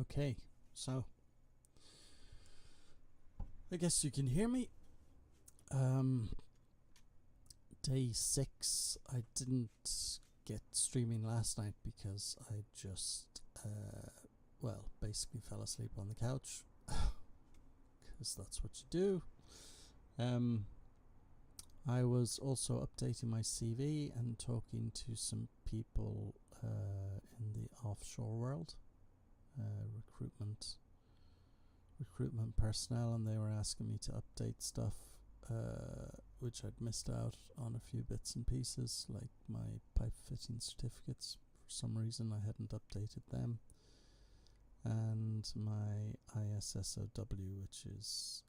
Okay, so I guess you can hear me. Day 6. I didn't get streaming last night because I just, basically fell asleep on the couch. Because that's what you do. I was also updating my CV and talking to some people in the offshore world, recruitment personnel, and they were asking me to update stuff which I'd missed out on a few bits and pieces, like my pipe fitting certificates. For some reason I hadn't updated them, and my ISSOW, which is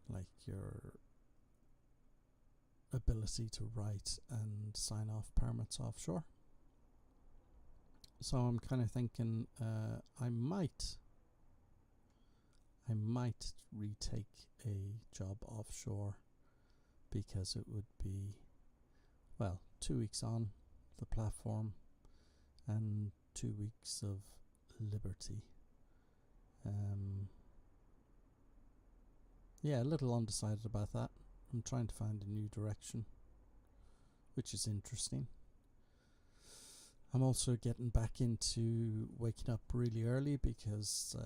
like your ability to write and sign off permits offshore. So I'm kind of thinking I might retake a job offshore, because it would be 2 weeks on the platform and 2 weeks of liberty. A little undecided about that. I'm trying to find a new direction, which is interesting. I'm also getting back into waking up really early, because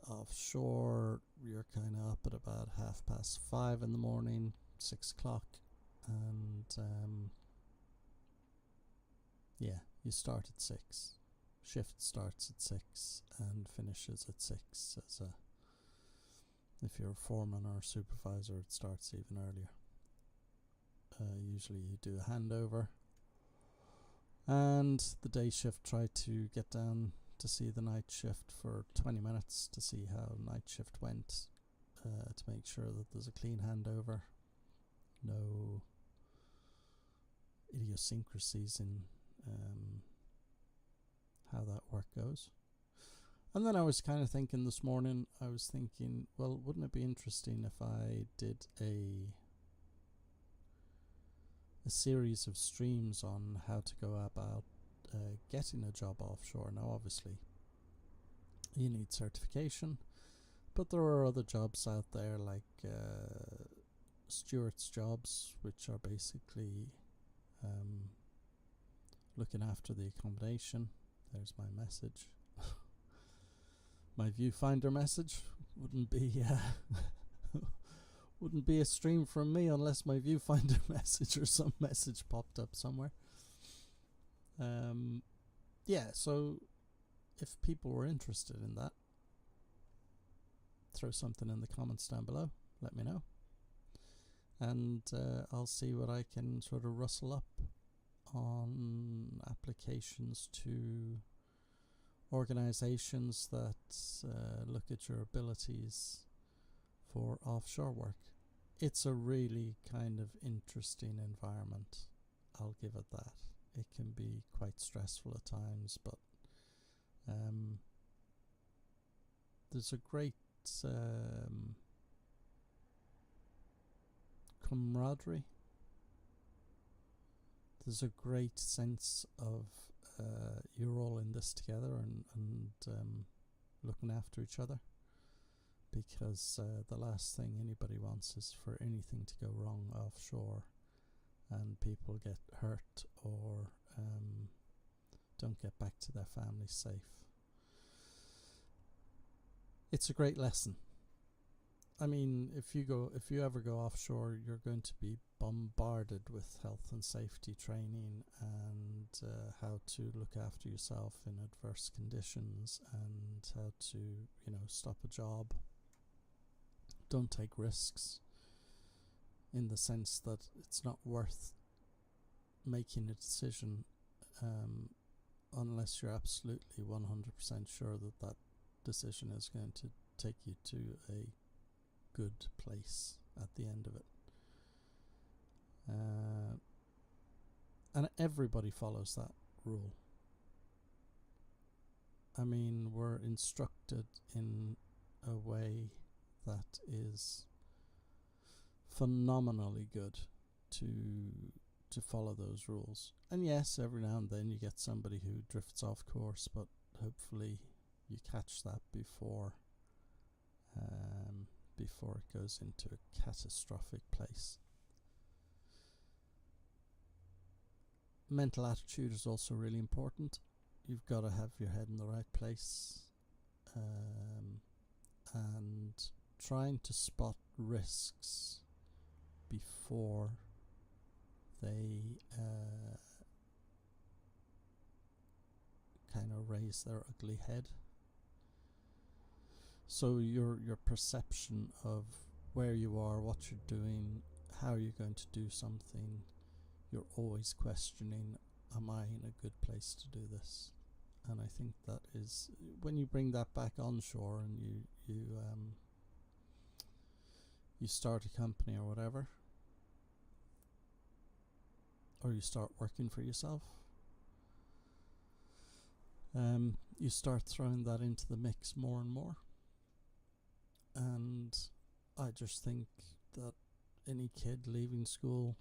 offshore you're kind of up at about 5:30 in the morning, 6 o'clock, and you start at 6. Shift starts at 6 and finishes at 6. If you're a foreman or a supervisor, it starts even earlier. Usually you do a handover, and the day shift try to get down to see the night shift for 20 minutes to see how night shift went, to make sure that there's a clean handover, no idiosyncrasies in how that work goes. And then I was kind of thinking this morning, wouldn't it be interesting if I did a series of streams on how to go about getting a job offshore. Now obviously you need certification, but there are other jobs out there, like steward's jobs, which are basically looking after the accommodation. There's my message. My viewfinder message wouldn't be a stream from me unless my viewfinder message or some message popped up somewhere. So if people were interested in that, throw something in the comments down below, let me know, and I'll see what I can sort of rustle up on applications to organizations that look at your abilities for offshore work. It's a really kind of interesting environment, I'll give it that. It can be quite stressful at times, but there's a great camaraderie. There's a great sense of you're all in this together, and looking after each other, because the last thing anybody wants is for anything to go wrong offshore and people get hurt or don't get back to their families safe. It's a great lesson. I mean, if you ever go offshore, you're going to be bombarded with health and safety training, and how to look after yourself in adverse conditions, and how to, stop a job. Don't take risks, in the sense that it's not worth making a decision unless you're absolutely 100% sure that decision is going to take you to a good place at the end of it. And everybody follows that rule. I mean, we're instructed in a way that is phenomenally good to to follow those rules. And yes, every now and then you get somebody who drifts off course, but hopefully you catch that before it goes into a catastrophic place. Mental attitude is also really important. You've got to have your head in the right place, and trying to spot risks before they kind of raise their ugly head. So your perception of where you are, what you're doing, how you're going to do something, you're always questioning, am I in a good place to do this? And I think that is, when you bring that back onshore and you start a company or whatever, or you start working for yourself, you start throwing that into the mix more and more. And I just think that any kid leaving school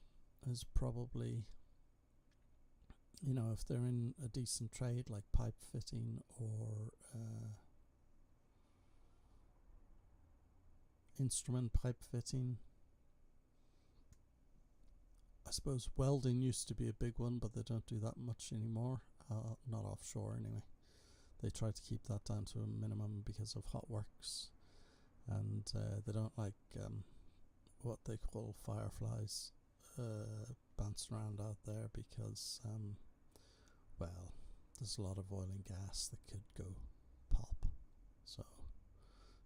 is probably, you know, if they're in a decent trade like pipe fitting or instrument pipe fitting. I suppose welding used to be a big one, but they don't do that much anymore. Not offshore anyway. They try to keep that down to a minimum because of hot works, and they don't like what they call fireflies bouncing around out there because well, there's a lot of oil and gas that could go pop. So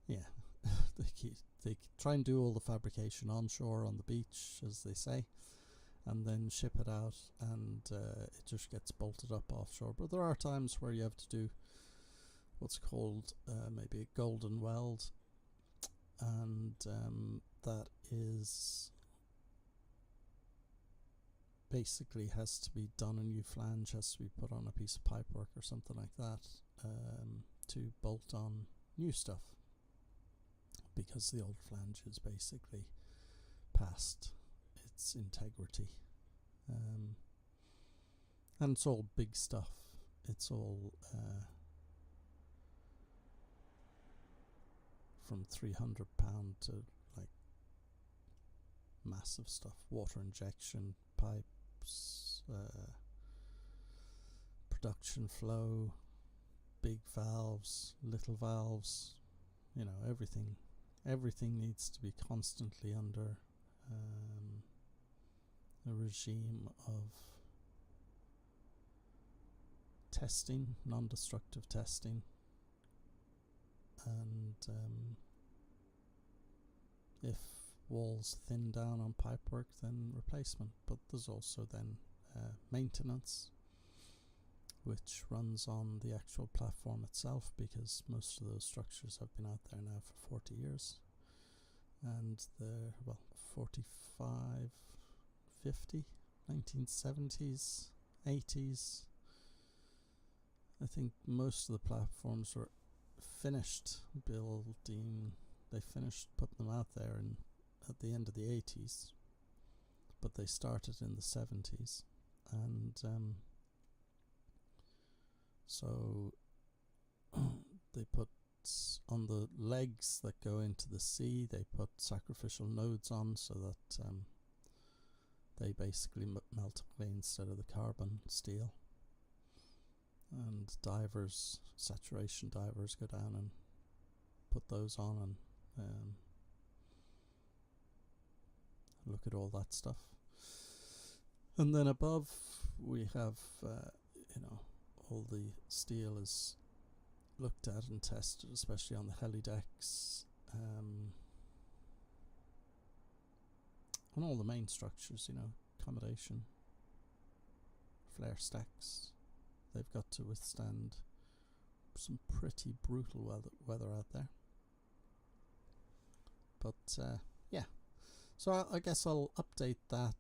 yeah, they try and do all the fabrication onshore on the beach, as they say, and then ship it out, and it just gets bolted up offshore. But there are times where you have to do what's called maybe a golden weld, and that is basically has to be done. A new flange has to be put on a piece of pipework or something like that to bolt on new stuff, because the old flange is basically past its integrity. And it's all big stuff. It's all from £300 to like massive stuff, water injection pipes, production flow, big valves, little valves, you know, everything needs to be constantly under a regime of testing, non-destructive testing, and if walls thin down on pipework, then replacement. But there's also then maintenance, which runs on the actual platform itself, because most of those structures have been out there now for 40 years, and they're 45, 50, 1970s, 80s. I think most of the platforms were finished building. They finished putting them out there at the end of the 80s, but they started in the 70s, and so they put on the legs that go into the sea, they put sacrificial nodes on so that they basically melt away instead of the carbon steel. And divers, saturation divers, go down and put those on and look at all that stuff. And then above we have all the steel is looked at and tested, especially on the heli decks, on all the main structures, accommodation, flare stacks. They've got to withstand some pretty brutal weather out there. But yeah, so I guess I'll update that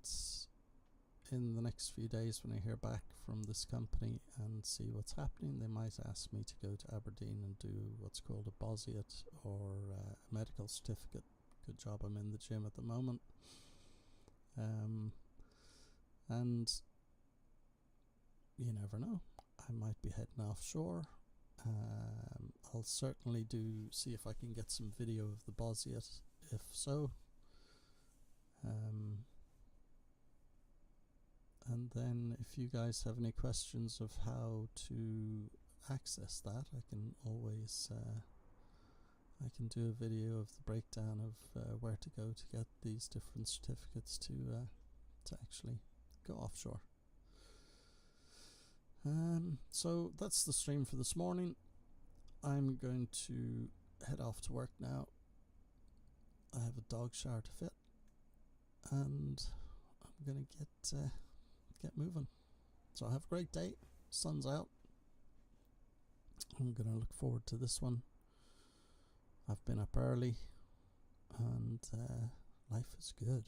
in the next few days when I hear back from this company and see what's happening. They might ask me to go to Aberdeen and do what's called a Bosiet or a medical certificate. Good job I'm in the gym at the moment. And you never know, I might be heading offshore. I'll certainly see if I can get some video of the Bosniet, if so. And then if you guys have any questions of how to access that, I can always I can do a video of the breakdown of where to go to get these different certificates to actually go offshore. So that's the stream for this morning. I'm going to head off to work now. I have a dog shower to fit, and I'm going to get moving. So have a great day. Sun's out. I'm going to look forward to this one. I've been up early, and life is good.